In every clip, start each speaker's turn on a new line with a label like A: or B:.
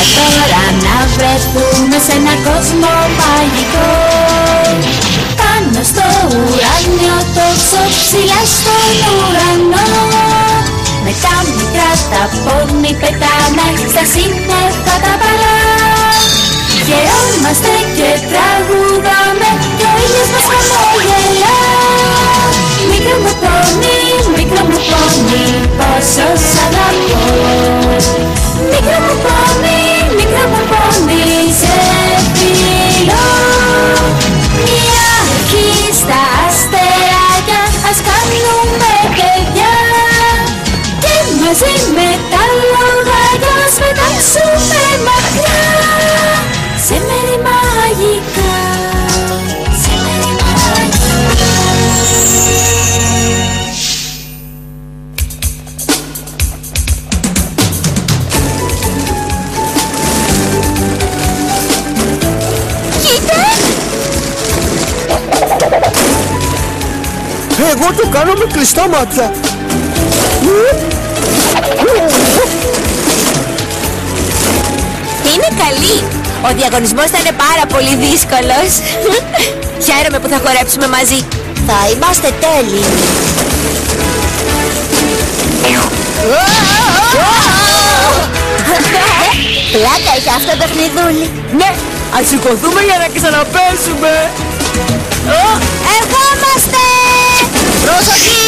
A: για τώρα να βρεθούμε σε ένα κόσμο μαγικό. Πάνω στο ουράνιο τόξο, ψηλά στον ουρανό, με τα μικρά τα πόνι πετάμε στα σύννεφα τα παλά. Χαιρόμαστε και τραγουδάμε κι ο ήλιος μας χαμογελά. Μικρό μου πόνι, πόσο σ' αγαπώ. Μικρό μου πόνι, σε φιλώ. Μια ευχή στα αστεράκια, ας κάνουμε παιδιά, και μαζί με τα λογάκια ας πετάξουμε μακριά σε μέρη μαγικά, σε μέρη μαγικά.
B: Εγώ το κάνω με κλειστά μάτια.
C: Είναι καλή. Ο διαγωνισμός θα είναι πάρα πολύ δύσκολος. Χαίρομαι που θα χορέψουμε μαζί.
D: Θα είμαστε τέλειοι. Πλάκα είχε αυτό το παιχνιδούλι.
B: Ναι, ας σηκωθούμε για να ξαναπέσουμε.
D: Ερχόμαστε! Προσοχή!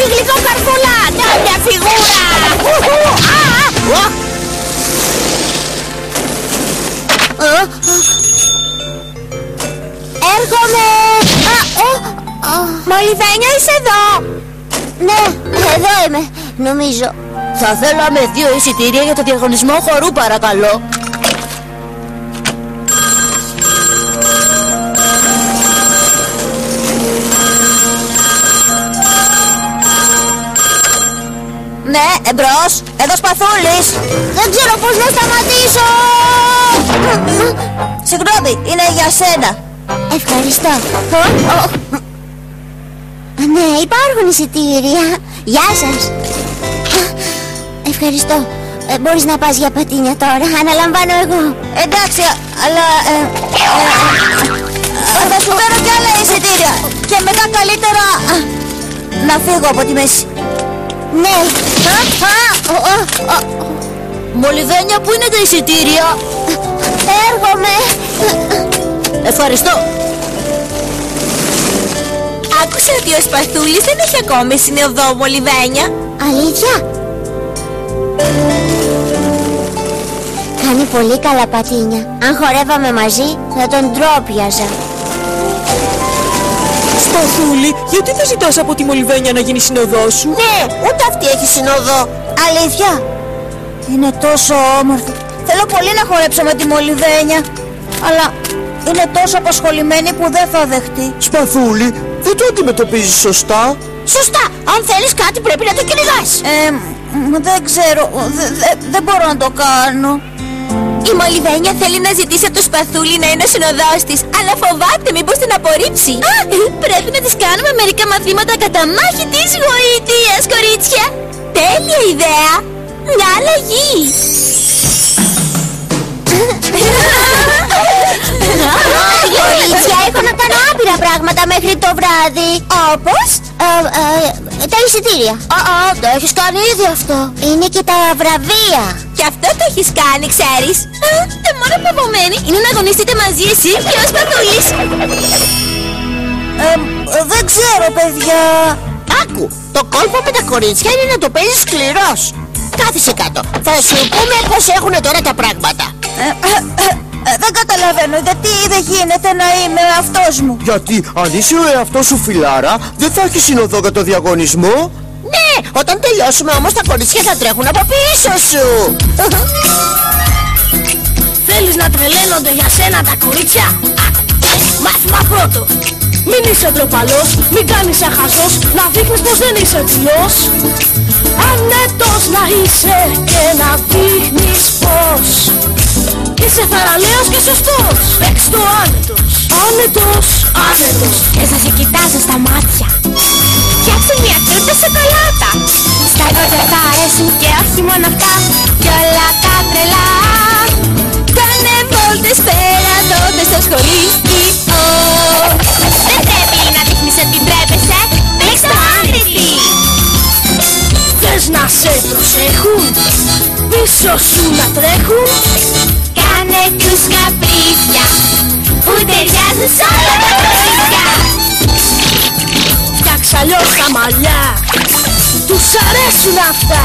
D: Γλυκό καρφούλα! Κάποια φιγούρα! Έρχομαι!
C: Μολυβένια, είσαι εδώ?
D: Ναι, εδώ είμαι, νομίζω.
C: Θα θέλαμε 2 εισιτήρια για το διαγωνισμό χορού, παρακαλώ. Ναι, εμπρός, εδώ Σπαθούλης.
D: Δεν ξέρω πώς να σταματήσω.
C: Συγγνώμη, είναι για σένα.
D: Ευχαριστώ. Ναι, υπάρχουν εισιτήρια. Γεια σας. Ευχαριστώ. Μπορείς να πας για πατίνια τώρα. Αναλαμβάνω εγώ.
C: Εντάξει, αλλά θα σου φέρω κι άλλα εισιτήρια. Και μετά καλύτερα να φύγω από τη μέση.
D: Ναι.
C: Μολυβένια, πού είναι τα εισιτήρια?
D: Έρχομαι.
C: Ευχαριστώ. Άκουσα ότι ο Σπαθούλης δεν έχει ακόμη συνοδό, Μολυβένια.
D: Αλήθεια? Κάνει πολύ καλά πατίνια. Αν χορεύαμε μαζί θα τον ντρόπιαζα.
B: Σπαθούλη, γιατί δεν ζητάς από τη Μολυβένια να γίνει συνοδός σου?
C: Ναι, ούτε αυτή έχει συνοδό. Αλήθεια? Είναι τόσο όμορφη. Θέλω πολύ να χορέψω με τη Μολυβένια, αλλά είναι τόσο απασχολημένη που δεν θα δεχτεί.
B: Σπαθούλη, δεν το αντιμετωπίζεις σωστά.
C: Σωστά! Αν θέλεις κάτι πρέπει να το κυνηγάς. Δεν ξέρω, δεν μπορώ να το κάνω. Η Μολυβένια θέλει να ζητήσει από το Σπαθούλη να είναι ο συνοδός της, αλλά φοβάται μήπως την απορρίψει. Πρέπει να της κάνουμε μερικά μαθήματα κατά μάχη της γοητείας, κορίτσια. Τέλεια ιδέα! Μια αλλαγή!
D: Κορίτσια, έχω να κάνω άπειρα πράγματα μέχρι το βράδυ.
C: Όπως?
D: Τα εισιτήρια.
C: Το έχεις κάνει ήδη αυτό.
D: Είναι και τα βραβεία.
C: Και αυτό το έχεις κάνει, ξέρεις. Το μόνο που απομένει είναι να αγωνιστείτε μαζί εσύ και ο Σπαθούλης. Δεν ξέρω, παιδιά.
D: Άκου, το κόλπο με τα κορίτσια είναι να το παίζεις σκληρός. Κάθισε κάτω. Θα σου πούμε πως έχουν τώρα τα πράγματα.
C: Δεν καταλαβαίνω γιατί δεν γίνεται να είμαι ο εαυτός μου.
B: Γιατί αν είσαι ο εαυτός σου, φιλάρα, δεν θα έχεις συνοδό για το διαγωνισμό.
D: Ναι, όταν τελειώσουμε όμως τα κορίτσια θα τρέχουν από πίσω σου.
E: Θέλεις να τρελαίνονται για σένα τα κορίτσια? Μάθημα πρώτο. Μην είσαι ντροπαλός, μην κάνεις σαν χαζός, να δείχνεις πως δεν είσαι τσιλός. Άνετος να είσαι και να δείχνεις πως είσαι θαραλέος και σωστός. Παίξ' το άνετος, άνετος, άνετος.
C: Και θα σε κοιτάζω στα μάτια. Φτιάξε μια τούρτα σοκολάτα. Στα λόγια θα αρέσουν και όχι μόνο αυτά.
E: σε προσέχουν, πίσω σου να τρέχουν.
A: Κάνε τους καπρίσια που ταιριάζουν σ' όλα τα κορίτσια.
E: Φτιάξε αλλιώς τα μαλλιά, τους αρέσουν αυτά.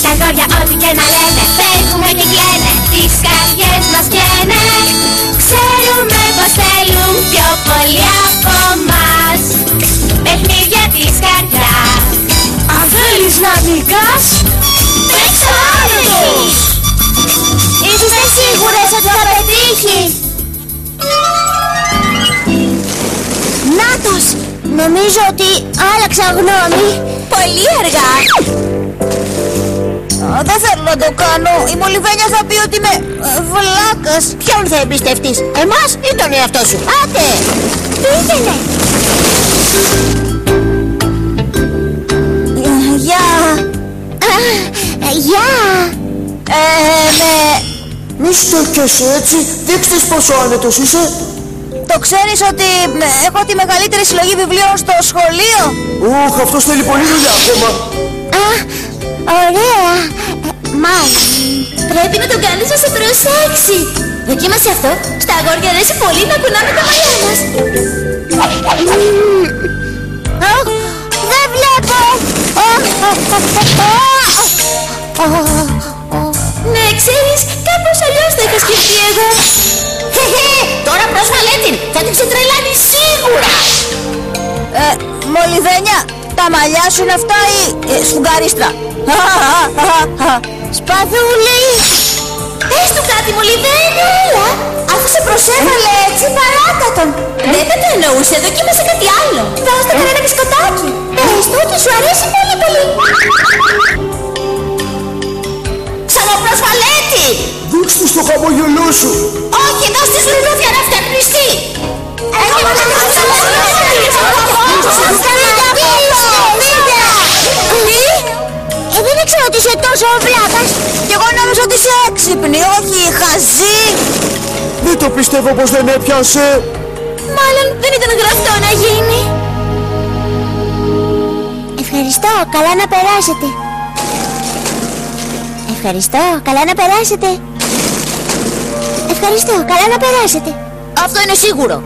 A: Τα αγόρια ό,τι και να λένε φεύγουμε και κλαίνε, τις καρδιές μας καίνε. Ξέρουμε πως θέλουν πιο πολύ από μας παιχνίδια της καρδιάς.
E: Αν θέλεις να νικάς,
A: Παίξω άνετος! Είσαστε σίγουρες ότι θα πετύχει?
C: Νάτος! Νομίζω ότι άλλαξα γνώμη. Πολύ αργά. Δεν θέλω να το κάνω. Η Μολυβένια θα πει ότι είμαι βλάκας.
D: Ποιον θα εμπιστευτείς, εμάς ή τον εαυτό σου?
C: Άντε! Πήγαινε! Γεια! Γεια!
B: Μη στέκεσαι έτσι, δείξτε πόσο άνετος είσαι.
C: Το ξέρεις ότι έχω τη μεγαλύτερη συλλογή βιβλίων στο σχολείο?
B: Ουχ, αυτός θέλει πολύ δουλειά ακόμα.
C: Α, ωραία! Πρέπει να τον κάνεις να σε προσέξει. Δοκίμασε αυτό. Στα αγόρια αρέσει πολύ να κουνάμε τα μαλλιά μας. Δεν βλέπω. Ναι, ξέρεις, κάπως αλλιώς το είχα σκεφτεί εγώ.
D: Τώρα πρόσβαλε την, θα την ξετρελάνει σίγουρα.
C: Μολυβένια, τα μαλλιά σου είναι αυτά ή σφουγγαρίστρα? Σπαθούλη! Πες του κάτι, Μολυβένια, έλα. Αφού σε προσέβαλε έτσι, παράτα τον. Δεν το εννοούσε, δοκίμασε κάτι άλλο. Δώσ' το κανένα μπισκοτάκι. Πες του ότι σου αρέσει πολύ πολύ. Ξαναπροσβαλέτη!
B: Δείξ' του στο χαμόγελό σου.
C: Όχι, δώσ' της λουλούδια να φτιαχνιστεί. Δεν ήξερα ότι είσαι τόσο βλάκας. Κι εγώ νόμιζα ότι είσαι έξυπνη, όχι χαζή.
B: Δεν το πιστεύω πως δεν έπιασε.
C: Μάλλον δεν ήταν γραφτό να γίνει. Ευχαριστώ, καλά να περάσετε. Ευχαριστώ, καλά να περάσετε. Ευχαριστώ, καλά να περάσετε.
D: Αυτό είναι σίγουρο.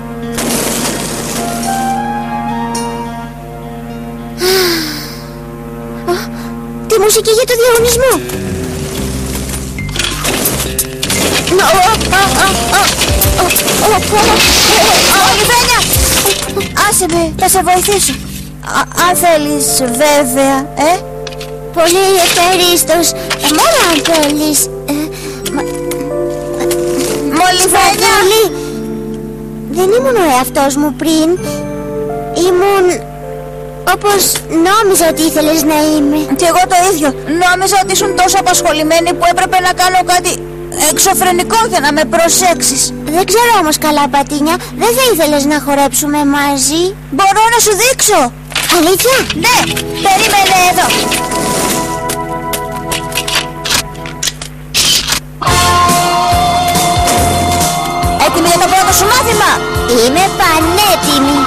C: Τη μουσική για το διαγωνισμό. Λιβένια! Άσε με, θα σε βοηθήσω. Αν θέλεις βέβαια, Πολύ ευχαρίστως. Μόνο αν θέλεις. Μολυβένια! Δεν ήμουν ο εαυτός μου πριν. Ήμουν όπως νόμιζα ότι ήθελες να είμαι. Κι εγώ το ίδιο. Νόμιζα ότι ήσουν τόσο απασχολημένη που έπρεπε να κάνω κάτι εξωφρενικό για να με προσέξεις. Δεν ξέρω όμως καλά, Πατίνια. Δεν θα ήθελες να χορέψουμε μαζί? Μπορώ να σου δείξω. Αλήθεια? Ναι, περίμενε εδώ. Έτοιμη για το πρώτο σου μάθημα? Είμαι πανέτοιμη.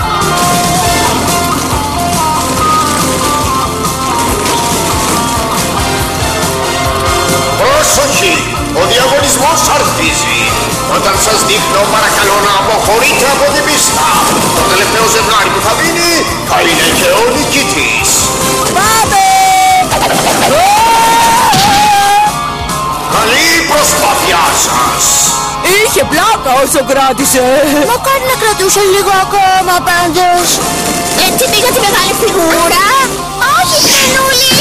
F: Προσοχή! Ο διαγωνισμός αρχίζει. Όταν σας δείχνω, παρακαλώ να αποχωρείτε από την πίστα. Το τελευταίο ζευγάρι που θα μείνει θα είναι και ο νικητής.
C: Πάμε!
F: Καλή προσπάθειά σας!
B: Είχε πλάκα όσο κράτησε.
C: Μακάρι να κρατούσε λίγο ακόμα πάντως. Έτσι πήγα τη μεγάλη φιγούρα. Όχι, Φρενούλη!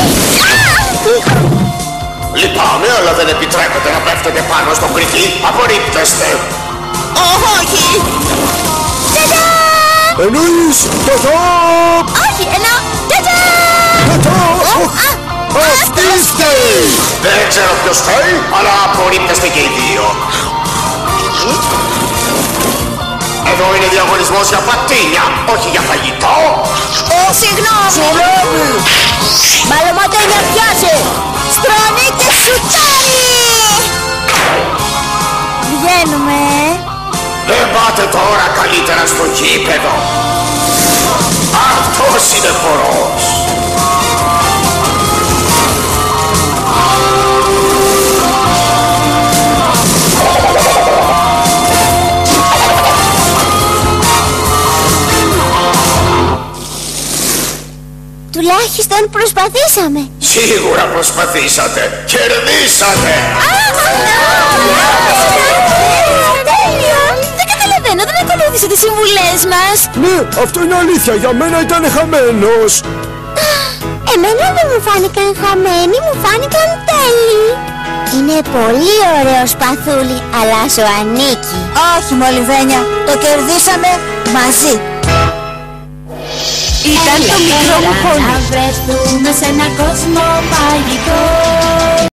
F: Λυπάμαι, αλλά δεν επιτρέπεται να πέφτετε πάνω στο κριτή. Απορρίπτεστε.
C: Όχι! Τατά!
B: Εννοείς τατά!
C: Όχι, εννοώ τατά!
B: Τατά! Αυτή φταίει!
F: Δεν ξέρω ποιος φταίει, αλλά απορρίπτεστε και οι δύο. Εδώ είναι διαγωνισμός για πατίνια, όχι για φαγητό.
C: Συγγνώμη! Μπαλωματένια πιάσε! Στρώνει και σουτάρει! Βγαίνουμε.
F: Δεν πάτε τώρα καλύτερα στο γήπεδο. Αυτός είναι χορός.
C: Δεν προσπαθήσαμε.
F: Σίγουρα προσπαθήσατε. Κερδίσατε.
C: Τέλεια! Δεν καταλαβαίνω, δεν ακολούθησε τις συμβουλές μας.
B: Ναι, αυτό είναι αλήθεια. Για μένα ήταν χαμένος.
C: Εμένα δεν μου φάνηκαν χαμένοι, μου φάνηκαν τέλειοι. Είναι πολύ ωραίο σπαθούλι, αλλά σου ανήκει. Όχι, Μολυβένια, το κερδίσαμε μαζί.
A: Ήταν το μικρό μου πόνι. Να βρεθούμε σε ένα κόσμο μαγικό.